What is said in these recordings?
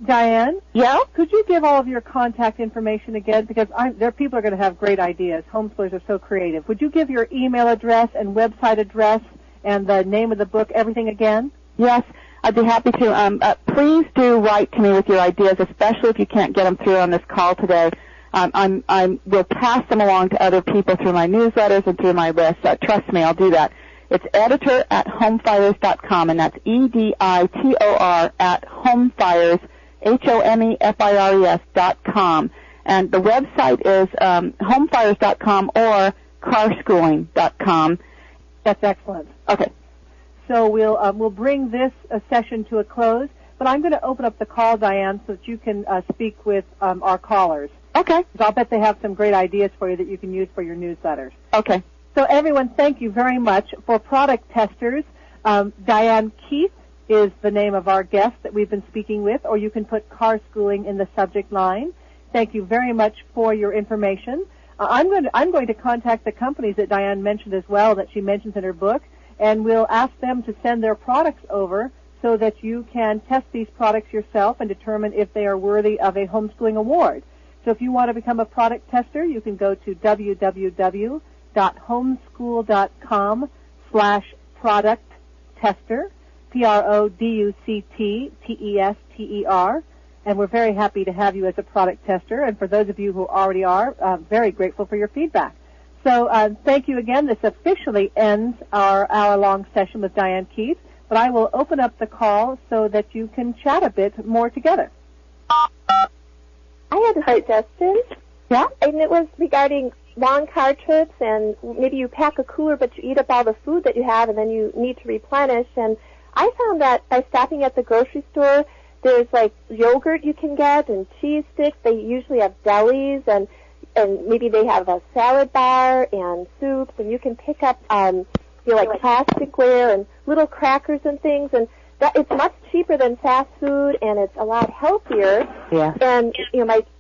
Diane? Yeah? Could you give all of your contact information again? Because people are going to have great ideas. Homeschoolers are so creative. Would you give your email address and website address and the name of the book, everything again? Yes, I'd be happy to. Please do write to me with your ideas, especially if you can't get them through on this call today. I will pass them along to other people through my newsletters and through my list. Trust me, I'll do that. It's editor@homefires.com, and that's editor @homefires, HOMEFIRES.com. And the website is homefires.com or carschooling.com. That's excellent. Okay. So we'll bring this session to a close, but I'm going to open up the call, Diane, so that you can speak with our callers. Okay. So I'll bet they have some great ideas for you that you can use for your newsletters. Okay. So everyone, thank you very much. For product testers, Diane Keith is the name of our guest that we've been speaking with, or you can put Carschooling in the subject line. Thank you very much for your information. I'm going to contact the companies that Diane mentioned as well, that she mentions in her book, and we'll ask them to send their products over so that you can test these products yourself and determine if they are worthy of a homeschooling award. So if you want to become a product tester, you can go to www.homeschool.com/product tester, PRODUCTTESTER, and we're very happy to have you as a product tester. And for those of you who already are, very grateful for your feedback. So thank you again. This officially ends our hour-long session with Diane Keith, but I will open up the call so that you can chat a bit more together. I had a suggestion. Yeah? And it was regarding long car trips, and maybe you pack a cooler, but you eat up all the food that you have, and then you need to replenish. And I found that by stopping at the grocery store, there's like yogurt you can get and cheese sticks. They usually have delis, and maybe they have a salad bar and soups, and you can pick up like plasticware and little crackers and things, and that it's much cheaper than fast food, and it's a lot healthier. Yeah. And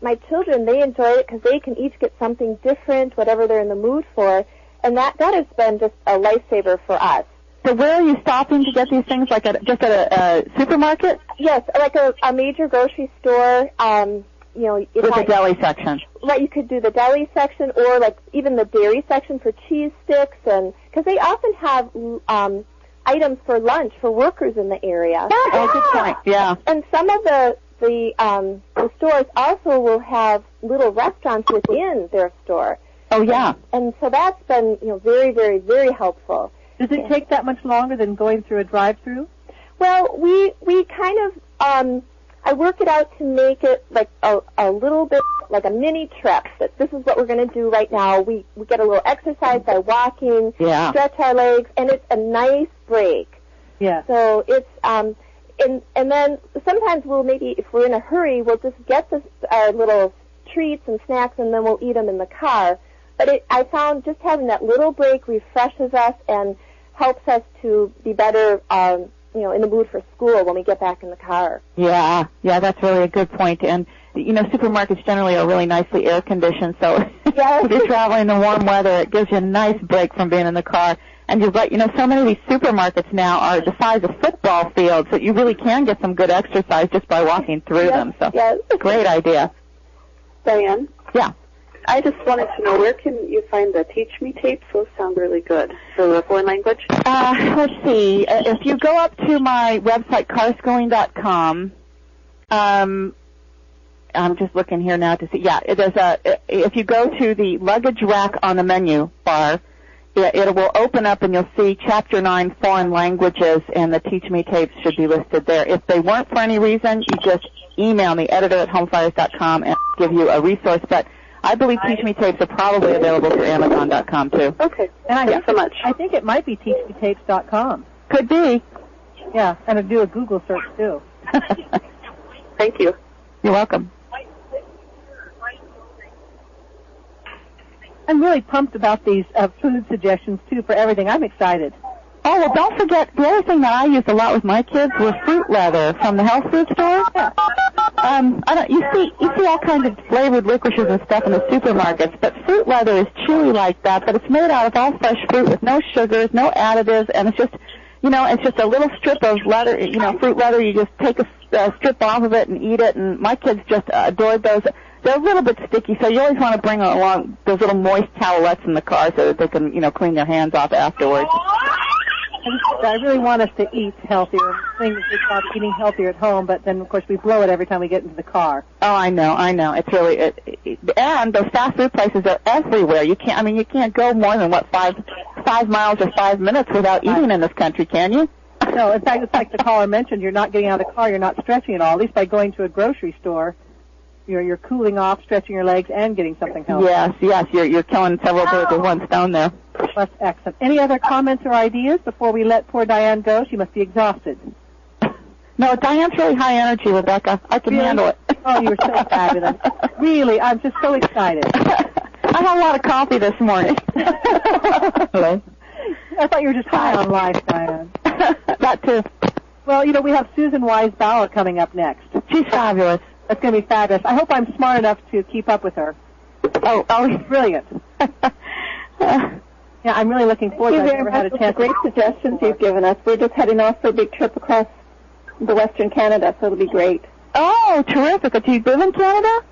my children, they enjoy it because they can each get something different, whatever they're in the mood for, and that has been just a lifesaver for us. So where are you stopping to get these things? Like just at a supermarket? Yes, like a major grocery store. With a deli section. Right, you could do the deli section, or like even the dairy section for cheese sticks, and because they often have items for lunch for workers in the area. Oh, good point. Yeah. And some of the stores also will have little restaurants within their store. Oh, yeah. And so that's been very, very, very helpful. Does it take that much longer than going through a drive-through? Well, we kind of I work it out to make it like a little bit like a mini trip. That this is what we're going to do right now. We get a little exercise by walking, stretch our legs, and it's a nice break. Yeah. So it's and then sometimes we'll maybe, if we're in a hurry, we'll just get our little treats and snacks, and then we'll eat them in the car. But I found just having that little break refreshes us and helps us to be better in the mood for school when we get back in the car. Yeah, that's really a good point. And, supermarkets generally are really nicely air-conditioned, so if you're traveling in the warm weather, it gives you a nice break from being in the car. And you're right, so many of these supermarkets now are the size of football fields, so you really can get some good exercise just by walking through them. So, great idea. Diane? Yeah. I just wanted to know, where can you find the Teach Me tapes? Those sound really good for the foreign language. Let's see. If you go up to my website, carschooling.com, I'm just looking here now to see. Yeah, if you go to the luggage rack on the menu bar, it will open up and you'll see Chapter 9, Foreign Languages, and the Teach Me tapes should be listed there. If they weren't for any reason, you just email me, editor@homefires.com, and I'll give you a resource. But I believe Teach Me tapes are probably available through Amazon.com, too. Okay. And Thanks so much. I think it might be teachmetapes.com. Could be. Yeah, and do a Google search, too. Thank you. You're welcome. I'm really pumped about these food suggestions, too, for everything. I'm excited. Oh, well, don't forget, the other thing that I used a lot with my kids was fruit leather from the health food store. Yeah. You see all kinds of flavored licorices and stuff in the supermarkets, but fruit leather is chewy like that, but it's made out of all fresh fruit with no sugars, no additives, and it's just, it's just a little strip of leather, fruit leather. You just take a strip off of it and eat it, and my kids just adored those. They're a little bit sticky, so you always want to bring along those little moist towelettes in the car so that they can, clean their hands off afterwards. I really want us to eat healthier. Things about eating healthier at home, but then, of course, we blow it every time we get into the car. Oh, I know. It's really, and those fast food places are everywhere. You can't go more than, 5 miles or 5 minutes without eating in this country, can you? No, in fact, it's like the caller mentioned, you're not getting out of the car, you're not stretching at all. At least by going to a grocery store, you're cooling off, stretching your legs, and getting something healthy. Yes, you're killing several birds with one stone there. That's excellent. Any other comments or ideas before we let poor Diane go? She must be exhausted. No, Diane's really high energy, Rebecca. I can handle it. Oh, you're so fabulous. Really, I'm just so excited. I had a lot of coffee this morning. Hello? I thought you were just high on life, Diane. That too. Well, we have Susan Wise-Bauer coming up next. She's fabulous. That's going to be fabulous. I hope I'm smart enough to keep up with her. Oh, brilliant. Yeah, I'm really looking forward to it. I've never had a chance. Great suggestions you've given us. We're just heading off for a big trip across the Western Canada, so it'll be great. Oh, terrific. Do you live in Canada?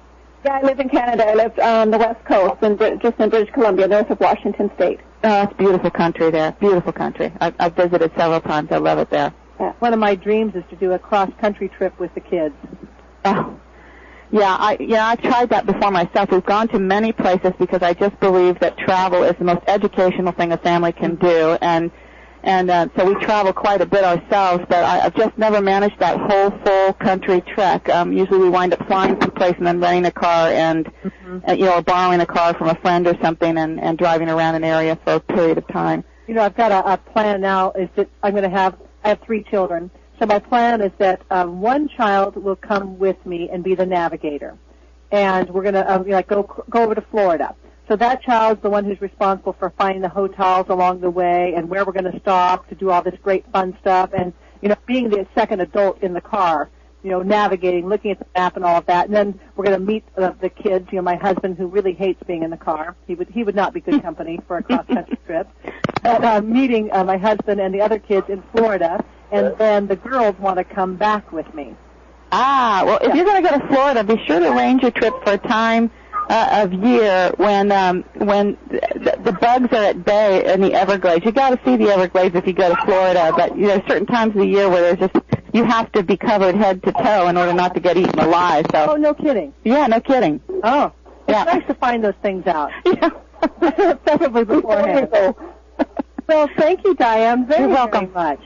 Yeah, I live in Canada. I live on the West Coast, just in British Columbia, north of Washington State. Oh, it's beautiful country there. Beautiful country. I've visited several times. I love it there. One of my dreams is to do a cross-country trip with the kids. Oh. Yeah, I've tried that before myself. We've gone to many places because I just believe that travel is the most educational thing a family can do, and so we travel quite a bit ourselves, but I've just never managed that whole full country trek. Usually we wind up flying someplace and then renting a car and, or borrowing a car from a friend or something and driving around an area for a period of time. I've got a plan now is that I have 3 children. So my plan is that one child will come with me and be the navigator, and we're going to go over to Florida. So that child's the one who's responsible for finding the hotels along the way and where we're going to stop to do all this great fun stuff, and being the second adult in the car, navigating, looking at the map and all of that. And then we're going to meet the kids. My husband, who really hates being in the car, he would not be good company for a cross country trip. But meeting my husband and the other kids in Florida. And then the girls want to come back with me. Well, if you're going to go to Florida, be sure to arrange your trip for a time of year when the bugs are at bay in the Everglades. You got to see the Everglades if you go to Florida, but certain times of the year where you have to be covered head to toe in order not to get eaten alive. So. Oh, no kidding. Yeah, no kidding. Oh, it's nice to find those things out. Yeah, preferably beforehand. Well, thank you, Diane. You're welcome. Very much.